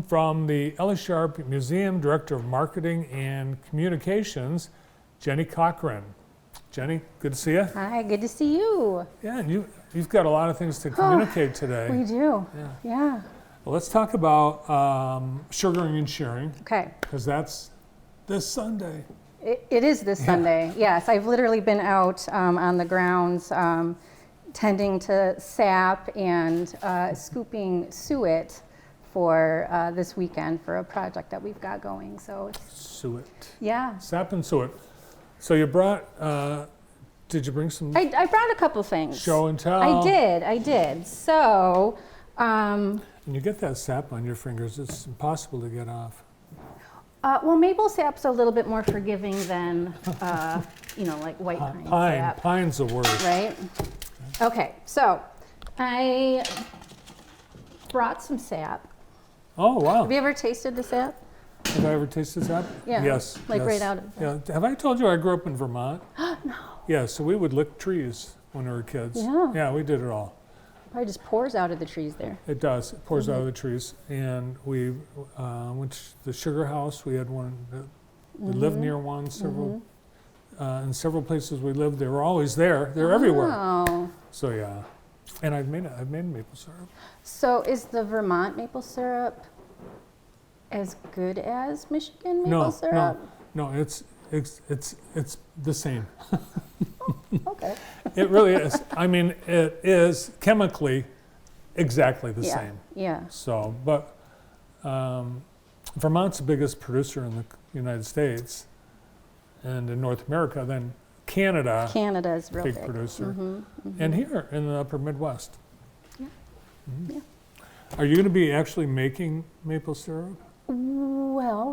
welcome from the Ellie Sharp Museum Director of Marketing and Communications, Jenny Cochran. Jenny, good to see you. Hi, good to see you. Yeah, and you've got a lot of things to communicate today. We do. Yeah. Well, let's talk about sugaring and shearing. Okay. Because that's this Sunday. It is this Sunday. Yes, I've literally been out on the grounds tending to sap and scooping suet for this weekend for a project that we've got going. So suet. Yeah. Sap and suet. So you brought, did you bring some? I brought a couple things. Show and tell. I did. So. When you get that sap on your fingers, it's impossible to get off. Well, maple sap's a little bit more forgiving than, like white pine sap. Pine's the worst. Right? Okay, so I brought some sap. Oh, wow. Have you ever tasted the sap? Have I ever tasted sap? Yeah. Yes. Like yes. right out of Yeah. Have I told you I grew up in Vermont? No. Yeah, so we would lick trees when we were kids. Yeah. Yeah, we did it all. Probably just pours out of the trees there. It does. It pours out of the trees. And we went to the sugar house. We had one, we lived near one, several, in several places we lived. They were always there. They're everywhere. Oh. So yeah. And I've made maple syrup. So is the Vermont maple syrup as good as Michigan maple syrup? No, it's the same. Okay. It really is. I mean, it is chemically exactly the same. Yeah. So, but Vermont's the biggest producer in the United States and in North America. Then Canada. Canada's real big producer. And here in the upper Midwest. Yeah. Mm-hmm. Yeah. Are you going to be actually making maple syrup? Well,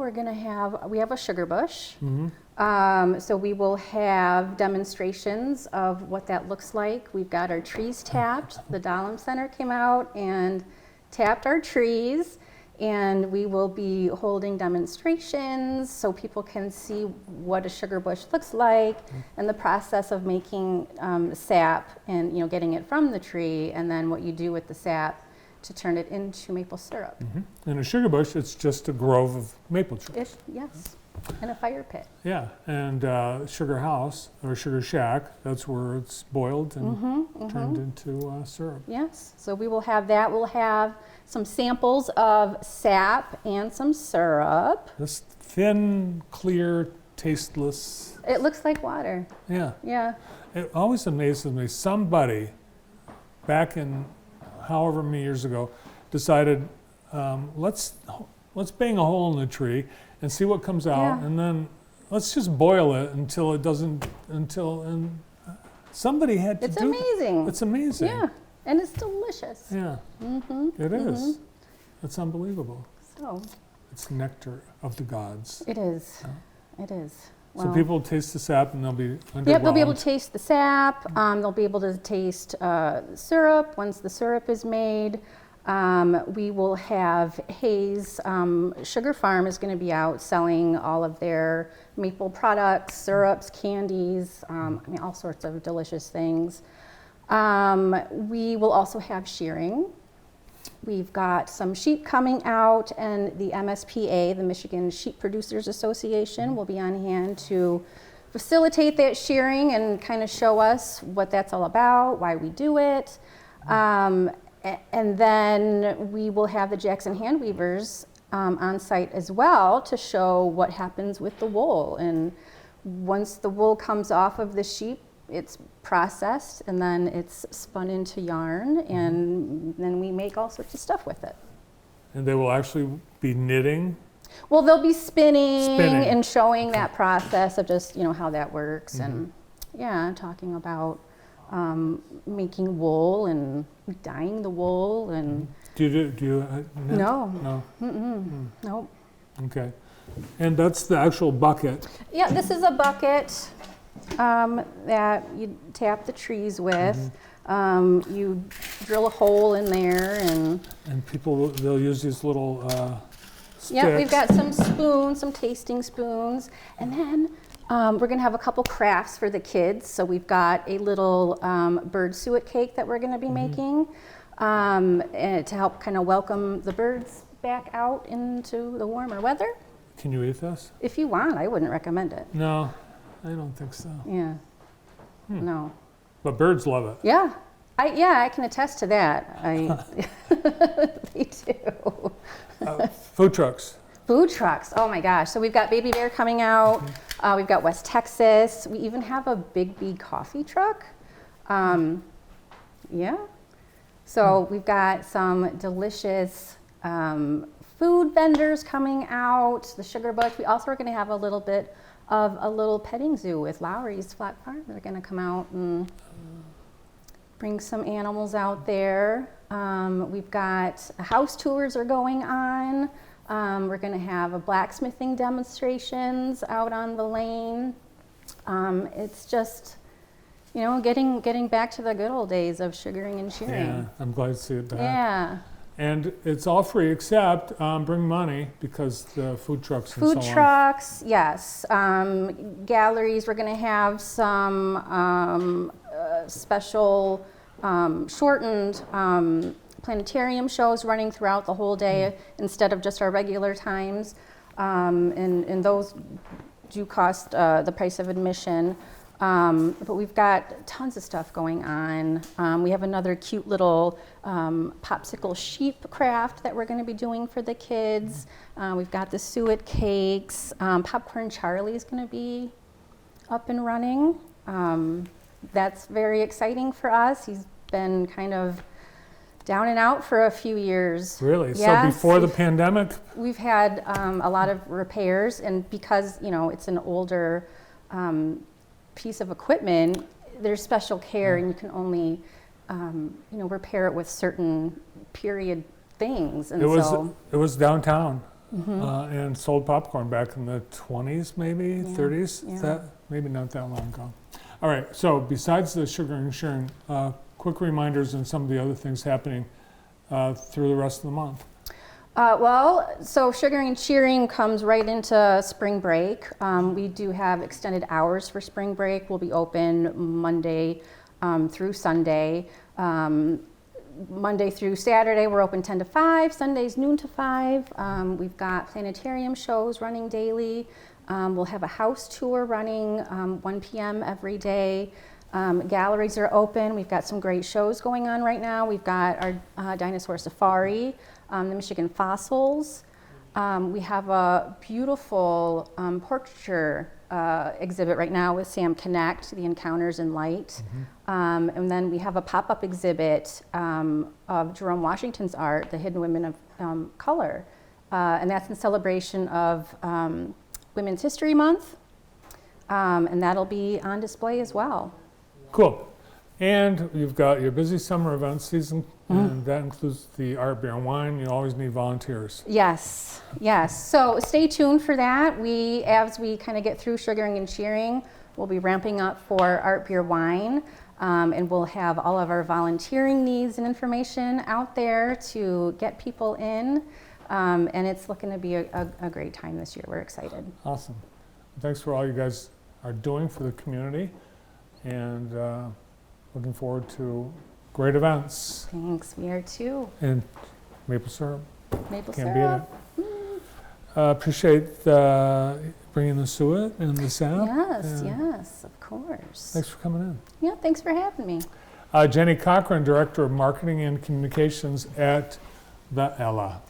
we have a sugar bush. Mm-hmm. So we will have demonstrations of what that looks like. We've got our trees tapped. The Dahlem Center came out and tapped our trees, and we will be holding demonstrations so people can see what a sugar bush looks like and the process of making sap and getting it from the tree, and then what you do with the sap to turn it into maple syrup. Mm-hmm. In a sugar bush, it's just a grove of maple trees. Yes, and a fire pit. Yeah, and sugar house or sugar shack, that's where it's boiled and turned into syrup. Yes, so we will have that. We'll have some samples of sap and some syrup. This thin, clear, tasteless. It looks like water. Yeah. Yeah. It always amazes me. Somebody back in however many years ago decided, let's bang a hole in the tree and see what comes out, and then let's just boil it until it doesn't, and somebody had to It's do amazing. It's amazing. Yeah, and it's delicious. Yeah. It is. It's unbelievable. So. It's nectar of the gods. It is. It is. So people taste the sap and they'll be underwhelmed. Yep, they'll be able to taste the sap. They'll be able to taste syrup once the syrup is made. We will have Hayes Sugar Farm is going to be out selling all of their maple products, syrups, candies, all sorts of delicious things. We will also have shearing. We've got some sheep coming out, and the MSPA, the Michigan Sheep Producers Association, will be on hand to facilitate that shearing and kind of show us what that's all about, why we do it. And then we will have the Jackson hand weavers on site as well to show what happens with the wool. And once the wool comes off of the sheep, it's processed and then it's spun into yarn, and then we make all sorts of stuff with it. And they will actually be knitting? Well, they'll be spinning. And showing that process of just, how that works, and talking about making wool and dyeing the wool. And do you knit? No. No. Nope. Okay. And that's the actual bucket. Yeah, this is a bucket that you tap the trees with. You drill a hole in there, and people, they'll use these little sticks. Yeah, we've got some spoons, some tasting spoons, and then we're going to have a couple crafts for the kids. So we've got a little bird suet cake that we're going to be making to help kind of welcome the birds back out into the warmer weather. Can you eat this? If you want, I wouldn't recommend it. No, I don't think so. Yeah. No. But birds love it. Yeah. I can attest to that. They do. Food trucks. Food trucks. Oh my gosh. So we've got Baby Bear coming out. We've got West Texas. We even have a Big B coffee truck. Yeah. So we've got some delicious food vendors coming out. The Sugar Butch. We also are going to have a little bit of a little petting zoo with Lowry's Flat Farm. They're going to come out and bring some animals out there. We've got house tours are going on. We're going to have a blacksmithing demonstrations out on the lane. It's just, you know, getting back to the good old days of sugaring and shearing. Yeah, I'm glad to see it back. Yeah. And it's all free except bring money because the food trucks and so on. Food trucks, yes. Galleries, we're going to have some special shortened planetarium shows running throughout the whole day instead of just our regular times. And those do cost the price of admission. But we've got tons of stuff going on. We have another cute little popsicle sheep craft that we're going to be doing for the kids. We've got the suet cakes. Popcorn Charlie's going to be up and running. That's very exciting for us. He's been kind of down and out for a few years. Really? Yes. So before the pandemic? We've had a lot of repairs, and because, you know, it's an older piece of equipment, there's special care, and you can only, you know, repair it with certain period things. And it was downtown and sold popcorn back in the 20s, maybe 30s. Yeah. That maybe not that long ago. All right. So besides the sugaring and sharing, quick reminders and some of the other things happening through the rest of the month. So sugaring and shearing comes right into spring break. We do have extended hours for spring break. We'll be open Monday through Sunday. Monday through Saturday, we're open 10 to 5. Sundays, noon to 5. We've got planetarium shows running daily. We'll have a house tour running 1 p.m. every day. Galleries are open. We've got some great shows going on right now. We've got our dinosaur safari, the Michigan fossils. We have a beautiful portraiture exhibit right now with Sam Connect, the Encounters in Light. And then we have a pop-up exhibit of Jerome Washington's art, The Hidden Women of Color. And that's in celebration of Women's History Month. And that'll be on display as well. Cool. And you've got your busy summer event season, and that includes the art, beer, and wine. You always need volunteers. Yes, yes. So stay tuned for that. As we kind of get through sugaring and shearing, we'll be ramping up for art, beer, wine, and we'll have all of our volunteering needs and information out there to get people in. And it's looking to be a great time this year. We're excited. Awesome. Thanks for all you guys are doing for the community, and looking forward to great events. Thanks, we are too. And maple syrup. Maple Can't syrup. beat it. Appreciate bringing the suet and the sap. Yes, yes, of course. Thanks for coming in. Yeah, thanks for having me. Jenny Cochran, Director of Marketing and Communications at the Ella.